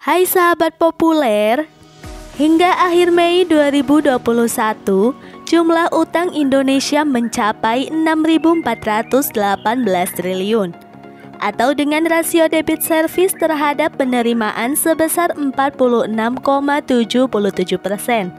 Hai sahabat populer, hingga akhir Mei 2021, jumlah utang Indonesia mencapai 6.418 triliun, atau dengan rasio debit service terhadap penerimaan sebesar 46,77%.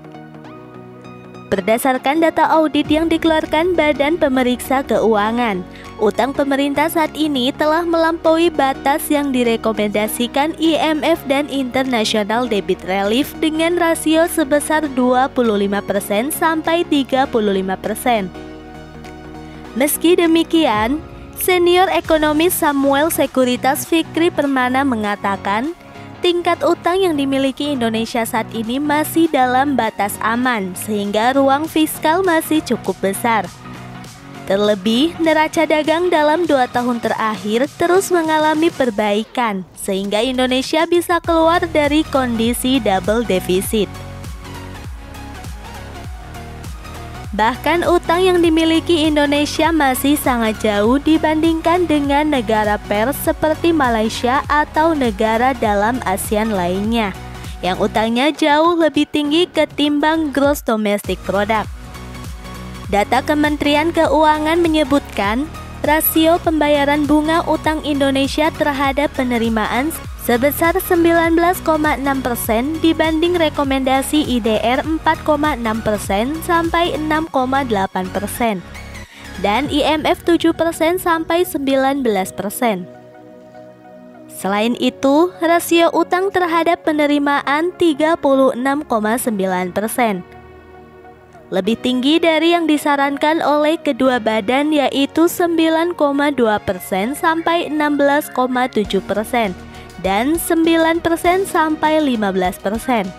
Berdasarkan data audit yang dikeluarkan Badan Pemeriksa Keuangan, utang pemerintah saat ini telah melampaui batas yang direkomendasikan IMF dan International Debit Relief dengan rasio sebesar 25% sampai 35%. Meski demikian, senior ekonomis Samuel Sekuritas Fikri Permana mengatakan, tingkat utang yang dimiliki Indonesia saat ini masih dalam batas aman, sehingga ruang fiskal masih cukup besar. Terlebih, neraca dagang dalam 2 tahun terakhir terus mengalami perbaikan, sehingga Indonesia bisa keluar dari kondisi double defisit. Bahkan utang yang dimiliki Indonesia masih sangat jauh dibandingkan dengan negara peer seperti Malaysia atau negara dalam ASEAN lainnya, yang utangnya jauh lebih tinggi ketimbang gross domestic product. Data Kementerian Keuangan menyebutkan, rasio pembayaran bunga utang Indonesia terhadap penerimaan sebesar 19,6% dibanding rekomendasi IDR 4,6% sampai 6,8% dan IMF 7% sampai 19%. Selain itu, rasio utang terhadap penerimaan 36,9%. Lebih tinggi dari yang disarankan oleh kedua badan, yaitu 9,2% sampai 16,7% dan 9% sampai 15%.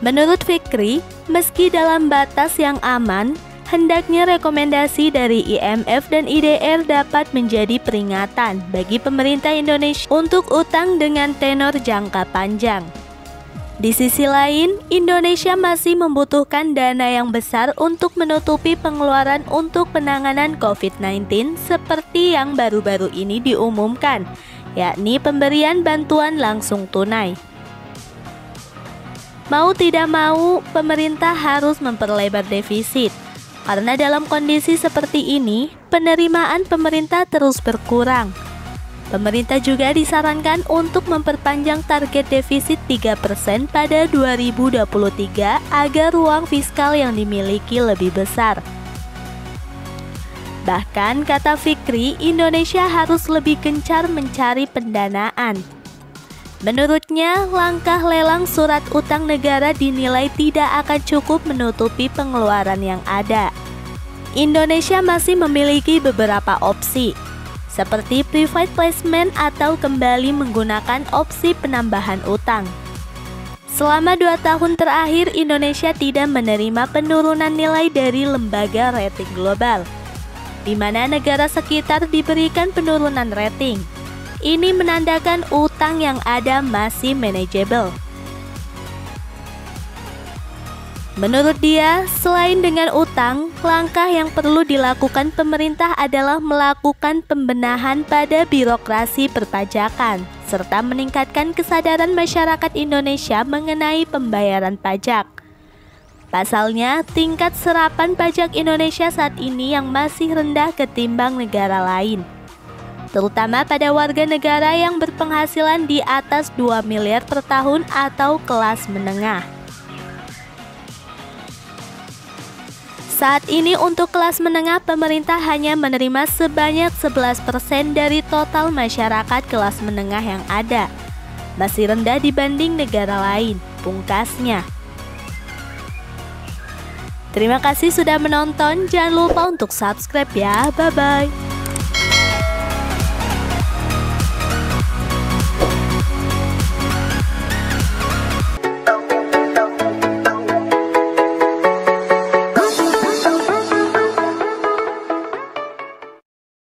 Menurut Fikri, meski dalam batas yang aman, hendaknya rekomendasi dari IMF dan IDR dapat menjadi peringatan bagi pemerintah Indonesia untuk utang dengan tenor jangka panjang. Di sisi lain, Indonesia masih membutuhkan dana yang besar untuk menutupi pengeluaran untuk penanganan COVID-19 seperti yang baru-baru ini diumumkan, yakni pemberian bantuan langsung tunai. Mau tidak mau, pemerintah harus memperlebar defisit, karena dalam kondisi seperti ini, penerimaan pemerintah terus berkurang. Pemerintah juga disarankan untuk memperpanjang target defisit 3% pada 2023 agar ruang fiskal yang dimiliki lebih besar. Bahkan, kata Fikri, Indonesia harus lebih gencar mencari pendanaan. Menurutnya, langkah lelang surat utang negara dinilai tidak akan cukup menutupi pengeluaran yang ada. Indonesia masih memiliki beberapa opsi, seperti private placement atau kembali menggunakan opsi penambahan utang. Selama 2 tahun terakhir, Indonesia tidak menerima penurunan nilai dari lembaga rating global, di mana negara sekitar diberikan penurunan rating. Ini menandakan utang yang ada masih manageable. Menurut dia, selain dengan utang, langkah yang perlu dilakukan pemerintah adalah melakukan pembenahan pada birokrasi perpajakan, serta meningkatkan kesadaran masyarakat Indonesia mengenai pembayaran pajak. Pasalnya, tingkat serapan pajak Indonesia saat ini yang masih rendah ketimbang negara lain, terutama pada warga negara yang berpenghasilan di atas 2 miliar per tahun atau kelas menengah. Saat ini untuk kelas menengah, pemerintah hanya menerima sebanyak 11% dari total masyarakat kelas menengah yang ada. Masih rendah dibanding negara lain, pungkasnya. Terima kasih sudah menonton, jangan lupa untuk subscribe ya, bye-bye.